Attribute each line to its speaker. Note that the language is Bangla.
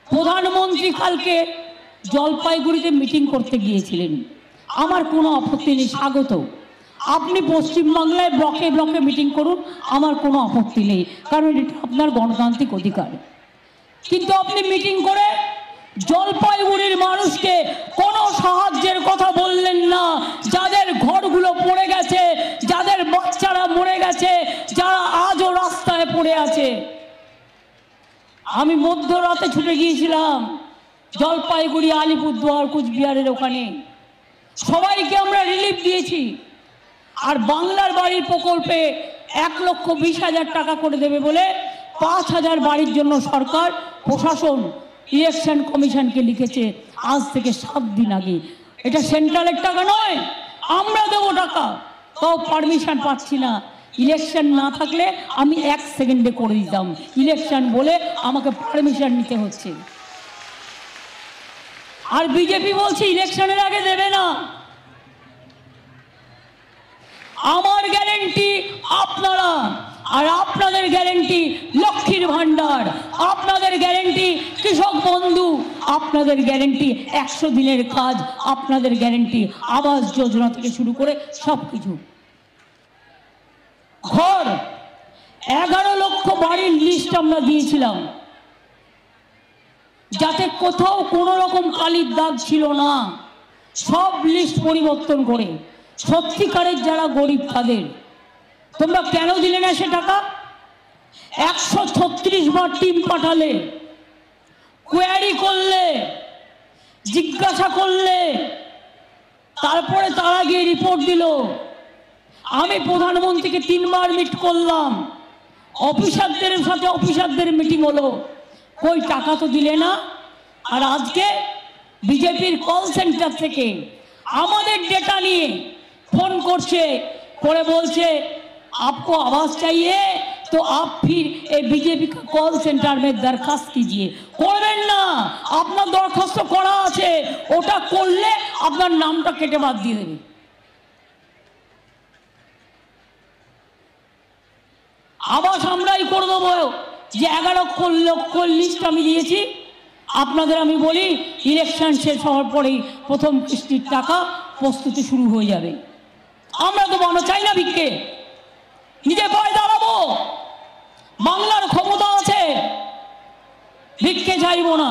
Speaker 1: প্রধানমন্ত্রী কালকে জলপাইগুড়িতে মিটিং করতে গিয়েছিলেন, আমার কোনো আপত্তি নেই, স্বাগত। আপনি পশ্চিমবাংলায় ব্লকে ব্লকে মিটিং করুন, আমার কোনো আপত্তি নেই, কারণ এটা আপনার গণতান্ত্রিক অধিকার। কিন্তু আপনি মিটিং করে জলপাইগুড়ির মানুষকে কোনো সাহায্যের কথা বললেন না, যাদের ঘরগুলো পড়ে গেছে, যাদের বাচ্চারা মরে গেছে, যারা আজও রাস্তায় পড়ে আছে। আমি মধ্যরাতে ছুটে গিয়েছিলাম জলপাইগুড়ি, আলিপুরদুয়ার, কুচবিহারের ওখানে, সবাইকে আমরা রিলিফ দিয়েছি। আর বাংলার বাড়ির প্রকল্পে 1,20,000 টাকা করে দেবে বলে 5,000 বাড়ির জন্য সরকার, প্রশাসন ইলেকশন কমিশনকে লিখেছে আজ থেকে 7 দিন আগে। এটা সেন্ট্রালের টাকা নয়, আমরা দেবো টাকা, তাও পারমিশন পাচ্ছি না। ইলেকশন না থাকলে আমি 1 সেকেন্ডে করে দিতাম, ইলেকশন বলে আমাকে পারমিশন নিতে হচ্ছে। আর বিজেপি বলছে ইলেকশনের আগে দেবে না। আমার গ্যারেন্টি আপনারা, আর আপনাদের গ্যারেন্টি লক্ষ্মীর ভান্ডার, আপনাদের গ্যারেন্টি কৃষক বন্ধু, আপনাদের গ্যারেন্টি 100 দিনের কাজ, আপনাদের গ্যারেন্টি আবাস যোজনা থেকে শুরু করে সব কিছু। ঘর 11 লক্ষ বাড়ির লিস্ট আমরা দিয়েছিলাম, যাতে কোথাও কোনো রকম কালির দাগ ছিল না, সব লিস্ট পরিবর্তন করে সত্যিকারের যারা গরিব তাদের। তোমরা কেন দিলে না সে টাকা? 136 বার টিম পাঠালে, কোয়ারি করলে, জিজ্ঞাসা করলে, তারপরে তারা গিয়ে রিপোর্ট দিল। আমি প্রধানমন্ত্রীকে 3 বার মিট করলাম, অফিসারদের সাথে অফিসারদের মিটিং হলো, কই টাকা তো দিলে না। আর আজকে বিজেপির কল সেন্টার থেকে আমাদের ডেটা নিয়ে फोन করছে, করে বলছে आपको आवाज चाहिए तो आप फिर बीजेपी का कॉल सेंटर में दरखास्त कीजिए। করবেন না, আপনার দরখাস্ত করা আছে, ওটা করলে আপনার নামটা কেটে বাদ দিয়ে দেবে। আবাস আমরাই করে দেবো, যে 11 লক্ষ লিস্ট আমি দিয়েছি। আপনাদের আমি বলি ইলেকশন শেষ হওয়ার পরেই প্রথম কিস্তির টাকা প্রস্তুতি শুরু হয়ে যাবে। আমরা তো আমরা চাই না ভিক্ষে, নিজে পায়ে দাঁড়াবো, বাংলার ক্ষমতা আছে, ভিক্ষে চাইবো না।